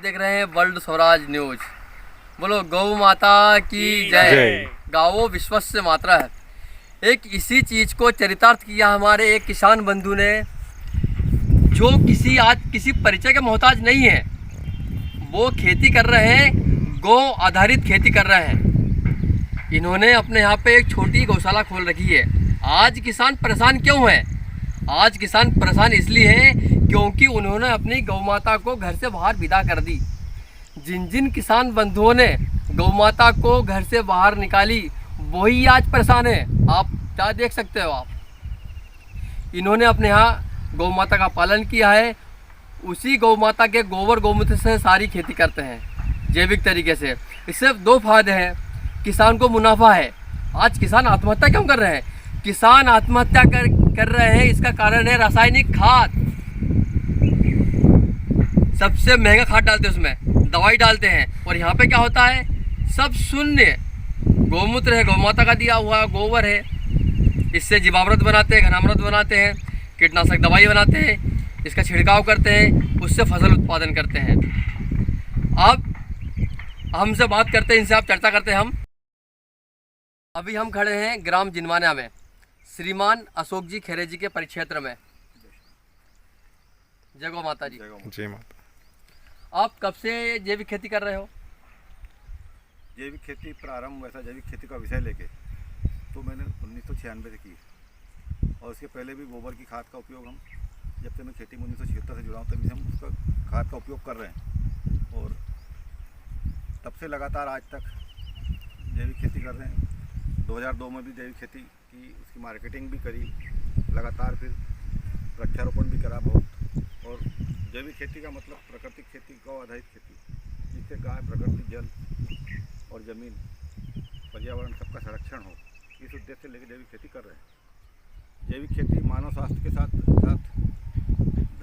देख रहे हैं वर्ल्ड स्वराज न्यूज। बोलो गौ माता की जय। गावो विश्वस्य मातरः है। एक इसी चीज़ को चरितार्थ किया हमारे एक किसान बंधु ने, जो आज किसी परिचय के मोहताज नहीं है। वो खेती कर रहे हैं, गौ आधारित खेती कर रहे हैं। इन्होंने अपने यहाँ पे एक छोटी गौशाला खोल रखी है। आज किसान परेशान क्यों है? आज किसान परेशान इसलिए है क्योंकि उन्होंने अपनी गौ माता को घर से बाहर विदा कर दी। जिन जिन किसान बंधुओं ने गौ माता को घर से बाहर निकाली वही आज परेशान है। आप क्या देख सकते हो आप। इन्होंने अपने यहाँ गौ माता का पालन किया है। उसी गौ माता के गोबर गौमूत्र से सारी खेती करते हैं जैविक तरीके से। इससे दो फायदे हैं, किसान को मुनाफा है। आज किसान आत्महत्या क्यों कर रहे हैं? किसान आत्महत्या कर रहे हैं, इसका कारण है रासायनिक खाद। सबसे महंगा खाद डालते हैं, उसमें दवाई डालते हैं। और यहाँ पे क्या होता है, सब शून्य। गौमूत्र है, गौ माता का दिया हुआ गोबर है। इससे जीवामृत बनाते हैं, घनामृत बनाते हैं, कीटनाशक दवाई बनाते हैं, इसका छिड़काव करते हैं, उससे फसल उत्पादन करते हैं। अब हमसे बात करते हैं, इनसे आप चर्चा करते हैं। अभी हम खड़े हैं ग्राम जिनवाना में, श्रीमान अशोक जी खेरे जी के परिक्षेत्र में। जय गौ माता जी। जय माता। आप कब से जैविक खेती कर रहे हो? जैविक खेती प्रारंभ वैसा जैविक खेती का विषय लेके तो मैंने 1996 से की। और उसके पहले भी गोबर की खाद का उपयोग हम, जब से मैं खेती में 1976 से जुड़ा हूँ तभी से हम उसका खाद का उपयोग कर रहे हैं। और तब से लगातार आज तक जैविक खेती कर रहे हैं। 2002 में भी जैविक खेती की, उसकी मार्केटिंग भी करी लगातार, फिर वृक्षारोपण भी करा बहुत। और जैविक खेती का मतलब प्राकृतिक खेती, गौ आधारित खेती, जिससे गाय, प्रकृति, जल और ज़मीन, पर्यावरण सबका संरक्षण हो, इस उद्देश्य से लेकर जैविक खेती कर रहे हैं। जैविक खेती मानव स्वास्थ्य के साथ साथ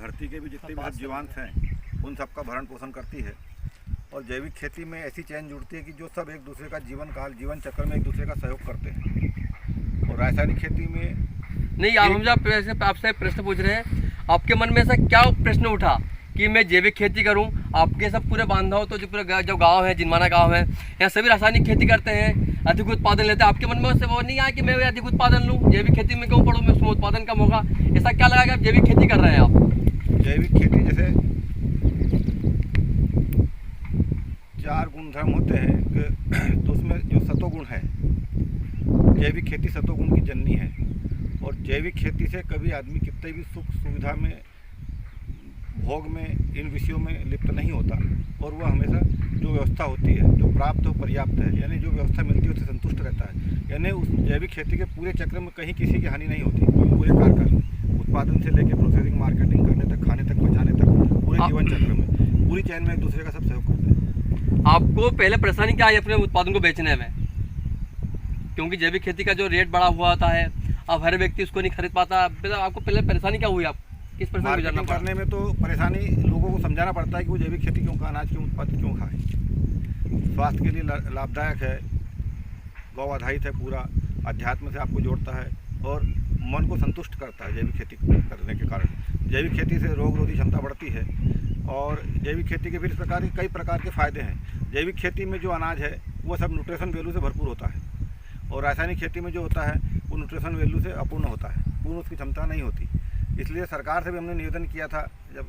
धरती के भी जितने भी जीवांत हैं उन सबका भरण पोषण करती है। और जैविक खेती में ऐसी चैन जुड़ती है कि जो सब एक दूसरे का जीवन चक्र में एक दूसरे का सहयोग करते हैं। और रासायनिक खेती में नहीं, आप हम आपसे प्रश्न पूछ रहे हैं, आपके मन में ऐसा क्या प्रश्न उठा कि मैं जैविक खेती करूं? आपके सब पूरे बांधव तो जो पूरे जो गांव है, जिनवाना गांव है, यहाँ सभी रासायनिक खेती करते हैं, अधिक उत्पादन लेते हैं। आपके मन में उससे वो नहीं आया कि मैं अधिक उत्पादन लूँ, जैविक खेती में क्यों पढ़ूँ, मैं उसमें उत्पादन कम होगा? ऐसा क्या लगा कि आप जैविक खेती कर रहे हैं? आप जैविक खेती जैसे 4 गुणधर्म होते हैं तो उसमें जो सतोगुण है, जैविक खेती सतोगुण की जननी है। और जैविक खेती से कभी आदमी कितने भी सुख सुविधा में, भोग में, इन विषयों में लिप्त नहीं होता। और वह हमेशा जो व्यवस्था होती है, जो प्राप्त हो पर्याप्त है, यानी जो व्यवस्था मिलती है उससे संतुष्ट रहता है। यानी उस जैविक खेती के पूरे चक्र में कहीं किसी की हानि नहीं होती। पूरे कार्यकाल में उत्पादन से लेकर प्रोसेसिंग, मार्केटिंग करने तक, खाने तक, पहुँचाने तक, पूरे जीवन चक्र में पूरी चैन में एक दूसरे का सब सहयोग करते हैं। आपको पहले परेशानी क्या आई अपने उत्पादन को बेचने में? क्योंकि जैविक खेती का जो रेट बढ़ा हुआ होता है, अब हर व्यक्ति उसको नहीं खरीद पाता। आपको पहले परेशानी क्या हुई? आप किस परेशानी मार्केटिंग करने में तो परेशानी, लोगों को समझाना पड़ता है कि वो जैविक खेती क्यों, अनाज क्यों उत्पादित क्यों खाएं। स्वास्थ्य के लिए लाभदायक है, गौ आधारित है, पूरा अध्यात्म से आपको जोड़ता है और मन को संतुष्ट करता है जैविक खेती करने के कारण। जैविक खेती से रोग रोधी क्षमता बढ़ती है। और जैविक खेती के फिर इस प्रकार के कई प्रकार के फ़ायदे हैं। जैविक खेती में जो अनाज है वो सब न्यूट्रिशन वैल्यू से भरपूर होता है। और रासायनिक खेती में जो होता है वो न्यूट्रिशन वैल्यू से अपूर्ण होता है, पूर्ण उसकी क्षमता नहीं होती। इसलिए सरकार से भी हमने निवेदन किया था, जब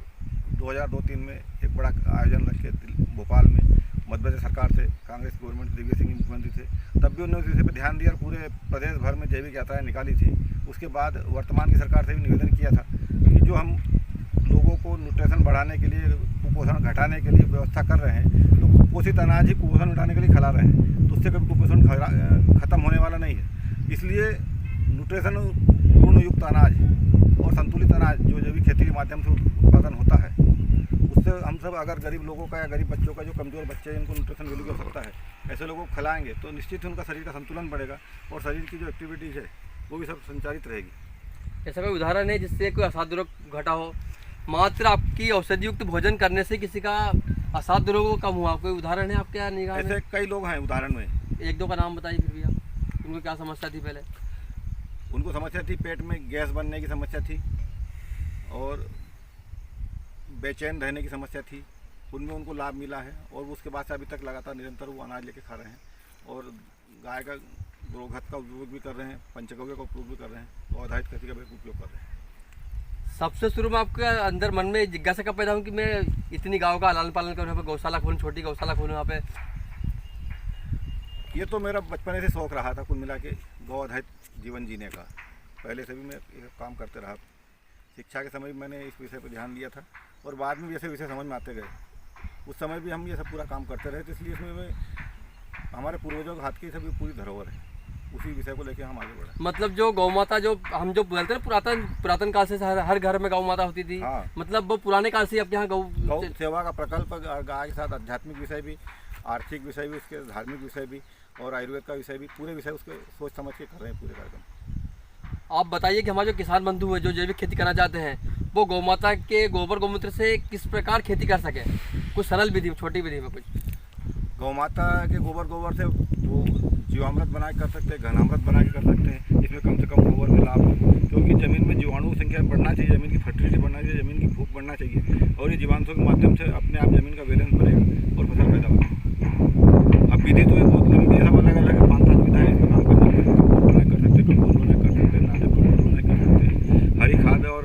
2002-03 में एक बड़ा आयोजन रख के भोपाल में मध्य प्रदेश सरकार से, कांग्रेस गवर्नमेंट, दिग्विजय सिंह मुख्यमंत्री थे, तब भी उन्होंने इस पर ध्यान दिया और पूरे प्रदेश भर में जैविक यात्राएं निकाली थी। उसके बाद वर्तमान की सरकार से भी निवेदन किया था कि जो हम लोगों को न्यूट्रिशन बढ़ाने के लिए, कुपोषण घटाने के लिए व्यवस्था कर रहे हैं, तो कुपोषित अनाज ही कुपोषण घटाने के लिए खिला रहे हैं, तो उससे कभी कुपोषण खत्म होने वाला नहीं है। इसलिए न्यूट्रिशन पूर्ण युक्त अनाज और संतुलित अनाज जो जैविक खेती के माध्यम से उत्पादन होता है, उससे हम सब अगर गरीब लोगों का या गरीब बच्चों का, जो कमज़ोर बच्चे हैं जिनको न्यूट्रिशन वैल्यू की आवश्यकता है, ऐसे लोगों को खिलाएंगे तो निश्चित ही उनका शरीर का संतुलन बढ़ेगा और शरीर की जो एक्टिविटीज़ है वो भी सब संचालित रहेगी। ऐसा कोई उदाहरण है जिससे कोई असाध्य रोग घटा हो? मात्र आपकी औषधि युक्त भोजन करने से किसी का असाध्य रोग कम हुआ, कोई उदाहरण है आपके निगाह में? ऐसे कई लोग हैं उदाहरण में। एक दो का नाम बताइए फिर भी आप। उनको क्या समस्या थी पहले? उनको समस्या थी, पेट में गैस बनने की समस्या थी और बेचैन रहने की समस्या थी, उनमें उनको लाभ मिला है और उसके बाद से अभी तक लगातार निरंतर वो अनाज लेके खा रहे हैं और गाय का गोघत का उपयोग भी कर रहे हैं, पंचगव्य का उपयोग भी कर रहे हैं, गौ आधारित खेती का भी उपयोग कर रहे हैं। सबसे शुरू में आपके अंदर मन में जिज्ञासा कब पैदा हुई कि मैं इतनी गायों का लालन पालन करूँ, यहाँ पे गौशाला खोलूँ, छोटी गौशाला खोलूँ यहाँ पे? ये तो मेरा बचपन से शौक रहा था कुल मिला के गौ आधारित जीवन जीने का। पहले से भी मैं ये काम करते रहा। शिक्षा के समय भी मैंने इस विषय पर ध्यान दिया था और बाद में जैसे विषय समझ में आते गए उस समय भी हम ये सब पूरा काम करते रहे। तो इसलिए इसमें हमारे पूर्वजों के हाथ की सभी पूरी धरोहर है, उसी विषय को लेकर हम आगे बढ़े। मतलब जो गौ माता जो हम जो बोलते हैं पुरातन काल से हर घर में गौ माता होती थी। हाँ। मतलब वो पुराने काल से आपके यहाँ गौ सेवा का प्रकल्प गाय के साथ आध्यात्मिक विषय भी, आर्थिक विषय भी, उसके धार्मिक विषय भी और आयुर्वेद का विषय भी, पूरे विषय उसके सोच समझ के कर रहे हैं पूरे कार्यक्रम। आप बताइए कि हमारे जो किसान बंधु हैं जो जैविक खेती करना चाहते हैं वो गौ माता के गोबर गोमूत्र से किस प्रकार खेती कर सके, कुछ सरल विधि, छोटी विधि में कुछ? गौ माता के गोबर से वो जीवामृत बना के कर सकते हैं, घनामृत बना के कर सकते हैं। इसमें कम से कम गोबर में लाभ है क्योंकि ज़मीन में जीवाणु संख्या बढ़ना चाहिए, ज़मीन की फर्टिलिटी बढ़ना चाहिए, ज़मीन की भूख बढ़ना चाहिए और ये जीवाणुओं के माध्यम से अपने आप ज़मीन का बैलेंस बढ़ेगा और फसल पैदा होगी। अब विधि तो ये बहुत लंबी है, सब अलग अलग है, 5-7 विधाएँ इसमें काम करने की। कंपोस्ट बनाए कर सकते हैं, कंपोस्ट बनाए कर सकते हैं, नाटक कंपोस्ट बनाए कर सकते हैं, हरी खाद और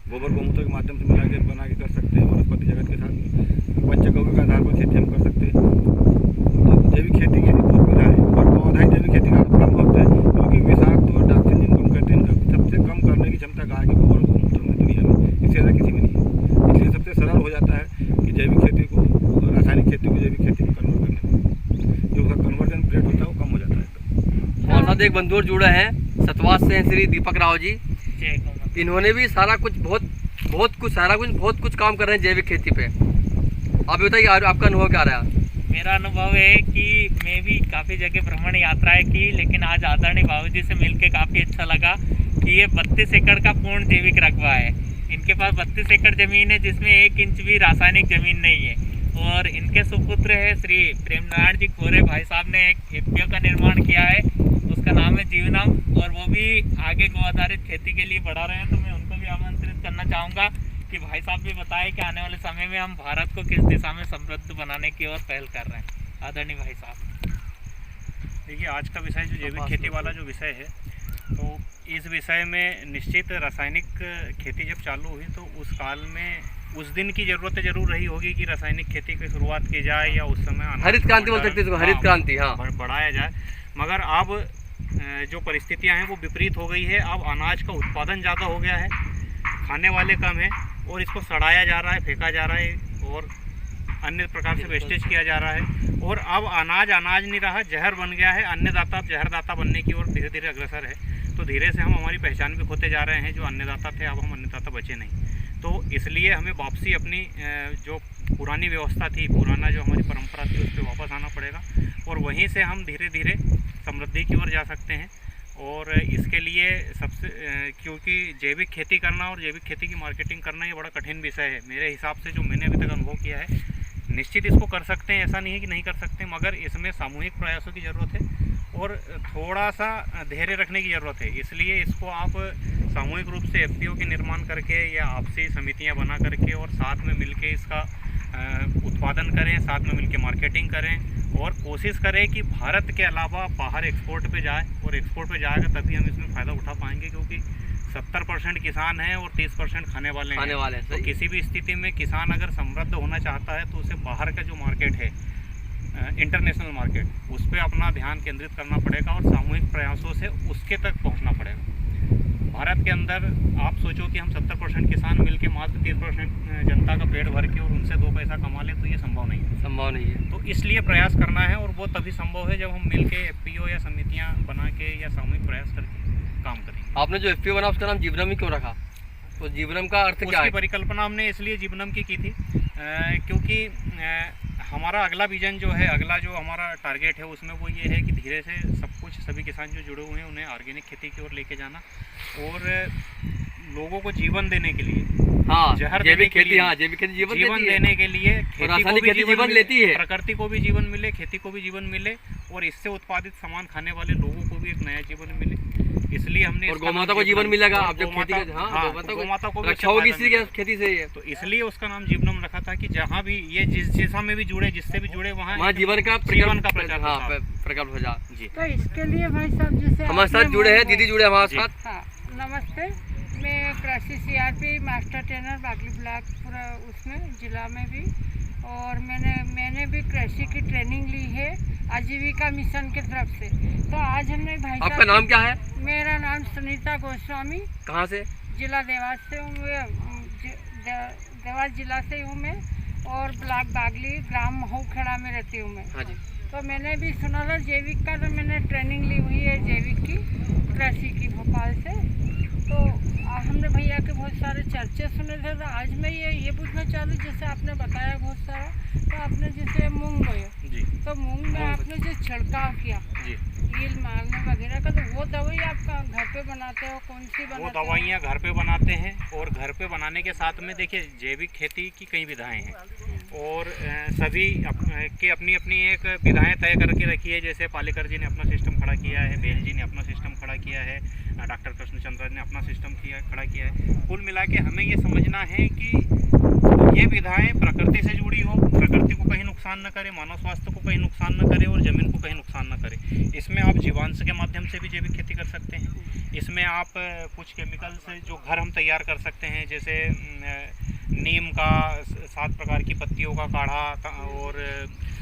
गोबर गोमूत्र के माध्यम से मिला के बना के कर सकते हैं, वनस्पति जगत के साथ पंचगव्य के आधार पर खेती हम कर सकते हैं। तो जैविक खेती की बहुत सुविधा है और गौ आधारित जैविक खेती का काम होता है क्योंकि विषाक्त और टॉक्सिन जिनको हम कहते हैं इनका सबसे कम करने की क्षमता गाय के गोबर गोमूत्र में दुनिया में इससे ज़्यादा किसी में नहीं है। इसलिए सबसे सरल हो जाता है कि जैविक खेती को रासायनिक खेती को जैविक खेती में कन्वर्ट करने में जो उसका कन्वर्जन रेट होता है वो कम हो जाता है। हमारे साथ एक बंधु जुड़े हैं सतवास से, श्री दीपक राव जी। इन्होंने भी बहुत कुछ काम कर रहे हैं जैविक खेती पे। आप बताइए आपका अनुभव क्या रहा? मेरा अनुभव है कि मैं भी काफ़ी जगह भ्रमण यात्राएं की, लेकिन आज आदरणीय बाबूजी से मिलके काफ़ी अच्छा लगा कि ये 32 एकड़ का पूर्ण जैविक रकबा है। इनके पास 32 एकड़ ज़मीन है जिसमें 1 इंच भी रासायनिक ज़मीन नहीं है और इनके सुपुत्र है श्री प्रेमनारायण जी खोरे भाई साहब ने एक एफपीओ का निर्माण किया है, उसका नाम है जीवनम और वो भी आगे गौ आधारित खेती के लिए बढ़ा रहे हैं। तो मैं उनको भी आमंत्रित करना चाहूँगा कि भाई साहब भी बताएं कि आने वाले समय में हम भारत को किस दिशा में समृद्ध बनाने की ओर पहल कर रहे हैं। आदरणीय भाई साहब। देखिए, आज का विषय जो जैविक खेती वाला जो विषय है, तो इस विषय में निश्चित रासायनिक खेती जब चालू हुई तो उस काल में उस दिन की ज़रूरत जरूर रही होगी कि रासायनिक खेती की शुरुआत की जाए या उस समय हरित क्रांति बोल सकते हैं, हरित क्रांति, हाँ, बढ़ाया जाए। मगर अब जो परिस्थितियां हैं वो विपरीत हो गई है। अब अनाज का उत्पादन ज़्यादा हो गया है, खाने वाले कम है और इसको सड़ाया जा रहा है, फेंका जा रहा है और अन्य प्रकार से वेस्टेज किया जा रहा है। और अब अनाज नहीं रहा, जहर बन गया है। अन्नदाता अब जहरदाता बनने की ओर धीरे धीरे अग्रसर है। तो धीरे से हम हमारी पहचान भी खोते जा रहे हैं। जो अन्नदाता थे अब हम अन्नदाता बचे नहीं। तो इसलिए हमें वापसी अपनी जो पुरानी व्यवस्था थी, पुराना जो हमारी परंपरा थी, उस पर वापस आना पड़ेगा और वहीं से हम धीरे धीरे समृद्धि की ओर जा सकते हैं। और इसके लिए सबसे क्योंकि जैविक खेती करना और जैविक खेती की मार्केटिंग करना ये बड़ा कठिन विषय है मेरे हिसाब से, जो मैंने अभी तक अनुभव किया है। निश्चित इसको कर सकते हैं, ऐसा नहीं है कि नहीं कर सकते, मगर इसमें सामूहिक प्रयासों की ज़रूरत है और थोड़ा सा धैर्य रखने की ज़रूरत है। इसलिए इसको आप सामूहिक रूप से एफपीओ के निर्माण करके या आपसी समितियां बना करके और साथ में मिलके इसका उत्पादन करें, साथ में मिलके मार्केटिंग करें और कोशिश करें कि भारत के अलावा बाहर एक्सपोर्ट पे जाए। और एक्सपोर्ट पे जाएगा तभी हम इसमें फ़ायदा उठा पाएंगे, क्योंकि 70% किसान हैं और 30% खाने वाले हैं। तो किसी भी स्थिति में किसान अगर समृद्ध होना चाहता है तो उसे बाहर का जो मार्केट है, इंटरनेशनल मार्केट, उस पर अपना ध्यान केंद्रित करना पड़ेगा और सामूहिक प्रयासों से उसके तक पहुंचना पड़ेगा। भारत के अंदर आप सोचो कि हम 70% किसान मिलके मात्र 30% जनता का पेट भर के और उनसे 2 पैसा कमा लें, तो ये संभव नहीं है। तो इसलिए प्रयास करना है और वो तभी संभव है जब हम मिलके एफपीओ या समितियां बना के या सामूहिक प्रयास करके काम करेंगे। आपने जो एफपीओ बना उसका नाम जीवनम ही क्यों रखा? तो जीवनम का अर्थ क्या है? परिकल्पना हमने इसलिए जीवनम की थी क्योंकि हमारा अगला विजन जो है, अगला जो हमारा टारगेट है, उसमें वो ये है कि धीरे से सब कुछ सभी किसान जो जुड़े हुए हैं उन्हें ऑर्गेनिक खेती की ओर लेके जाना। और लोगों को जीवन देने के लिए, हाँ जहर जैविक देने के खेती, लिए, हाँ जैविक खेती जीवन जीवन देती है। देने के लिए, और खेती को रासायनिक भी खेती जीवन मिले, लेती है। प्रकृति को भी जीवन मिले, खेती को भी जीवन मिले, और इससे उत्पादित सामान खाने वाले लोगों को भी एक नया जीवन मिले। इसलिए हमने और इसका गौमाता नाम को जीवन मिलेगा। और आप जब खेती गौमाता- कर, हाँ हाँ, गौमाता को भी रक्षा होगी अच्छा इसी के फायदा खेती से ही है। तो इसलिए उसका नाम जीवनम रखा था कि जहाँ भी ये जिस दिशा में भी जुड़े, जिससे भी जुड़े, वहाँ वहाँ जीवन का जीवन का प्रकल्प, प्रचार हाँ प्रसार। प्रकल्प हो जा। जी। तो इसके लिए भाई साहब जैसे हमारे साथ आपने जुड़े हैं, वो- दीदी जुड़े हैं हमारे जी। साथ। हाँ नमस्ते, मैं कृषि CRP master trainer Bagli block पूरा उसमें जिला में भी, और मैंने भी कृषि की ट्रेनिंग ली है आजीविका मिशन की तरफ से। तो आज हमने भाई आपका साहब, नाम क्या है? मेरा नाम सुनीता गोस्वामी, कहाँ से? जिला देवास से हूँ देवास जिला से हूँ मैं, और ब्लॉक बागली ग्राम महूखेड़ा में रहती हूँ मैं। हाँ जी। तो मैंने भी सुना था जैविक का, तो मैंने ट्रेनिंग ली हुई है जैविक की कृषि की भोपाल से। तो हमने भैया के बहुत सारे चर्चे सुने थे, तो आज मैं ये पूछना चाह रही, जैसे आपने बताया बहुत सारा, तो आपने जैसे मूंग बोया, जी तो मूंग में आपने जो छिड़काव किया जी। कील मारने वगैरह का, तो वो दवाई आपका घर पे बनाते हो, कौन सी वो बनाते हो? दवाइयाँ घर पे बनाते हैं, और घर पे बनाने के साथ में देखिए जैविक खेती की कई विधाएं हैं, और सभी की अपनी अपनी एक विधाएं तय करके रखी है। जैसे पालेकर जी ने अपना सिस्टम खड़ा किया है, बेल जी ने अपना सिस्टम खड़ा किया है, डॉक्टर कृष्णचंद्र ने अपना सिस्टम खड़ा किया है। कुल मिला के हमें ये समझना है कि ये विधाएं प्रकृति से जुड़ी हो, प्रकृति को कहीं नुकसान न करे, मानव स्वास्थ्य को कहीं नुकसान न करे, और ज़मीन को कहीं नुकसान न करे। इसमें आप जीवांश के माध्यम से भी जैविक खेती कर सकते हैं। इसमें आप कुछ केमिकल्स जो घर हम तैयार कर सकते हैं, जैसे नीम का 7 प्रकार की पत्तियों का काढ़ा और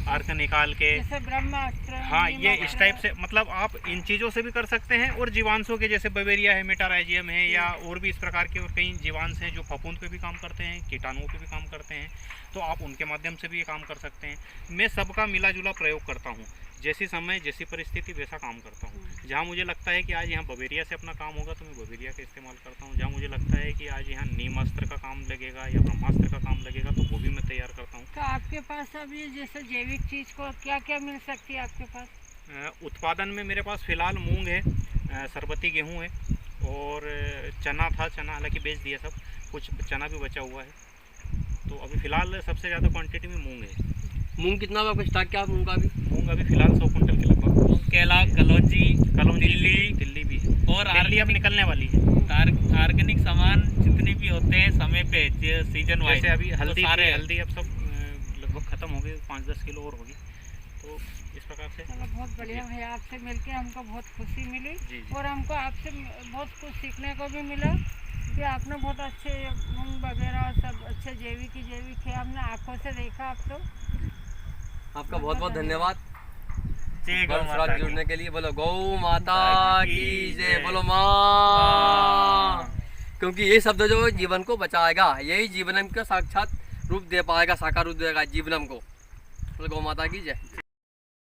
अर्क निकाल के, जैसे ब्रह्मास्त्र, हाँ नीम ये वगैरह। इस टाइप से, मतलब आप इन चीज़ों से भी कर सकते हैं। और जीवांशों के जैसे बवेरिया है, मेटाराइजियम है, या और भी इस प्रकार के और कई जीवांश हैं जो फफूंद पे भी काम करते हैं, कीटाणुओं पे भी काम करते हैं, तो आप उनके माध्यम से भी ये काम कर सकते हैं। मैं सबका मिला जुला प्रयोग करता हूँ, जैसी समय जैसी परिस्थिति वैसा काम करता हूँ। जहाँ मुझे लगता है कि आज यहाँ बवेरिया से अपना काम होगा तो मैं बवेरिया का इस्तेमाल करता हूँ। जहाँ मुझे लगता है कि आज यहाँ नीमास्त्र का काम लगेगा या ब्रह्मास्त्र का काम लगेगा तो वो भी मैं तैयार करता हूँ। तो आपके पास अब ये जैसे जैविक चीज़ को क्या क्या मिल सकती है आपके पास? उत्पादन में मेरे पास फ़िलहाल मूंग है, सरबती गेहूँ है, और चना था, चना हालांकि बेच दिया सब, कुछ चना भी बचा हुआ है। तो अभी फ़िलहाल सबसे ज़्यादा क्वांटिटी में मूंग है। मूंग कितना आपका स्टॉक क्या मूंग का अभी? मूंग अभी फ़िलहाल 100 कुंटल के लगभग। केला, कलौजी, दिल्ली भी है, और दिल्ली अब निकलने वाली है। ऑर्गेनिक सामान जितने भी होते हैं समय पे, सीजन वाइज, जैसे अभी हल्दी सारे हल्दी अब सब लगभग ख़त्म हो गई, 5-10 किलो और होगी। तो इस प्रकार से चलो बहुत बढ़िया भैया, आपसे मिलके हमको बहुत खुशी मिली, जी। और हमको आपसे बहुत कुछ सीखने को भी मिला कि आपने बहुत अच्छे मूंग वगैरह सब अच्छे जैविक है, हमने आंखों से देखा। आप तो आपका बहुत बहुत धन्यवाद जय गौ हमारे माता साथ की। जुड़ने के लिए। बोलो गौ माता की जय, बोलो माँ, क्योंकि ये शब्द जो जीवन को बचाएगा, यही जीवनम का साक्षात रूप दे पाएगा, साकार रूप देगा जीवनम को। बोलो गौ माता की जय।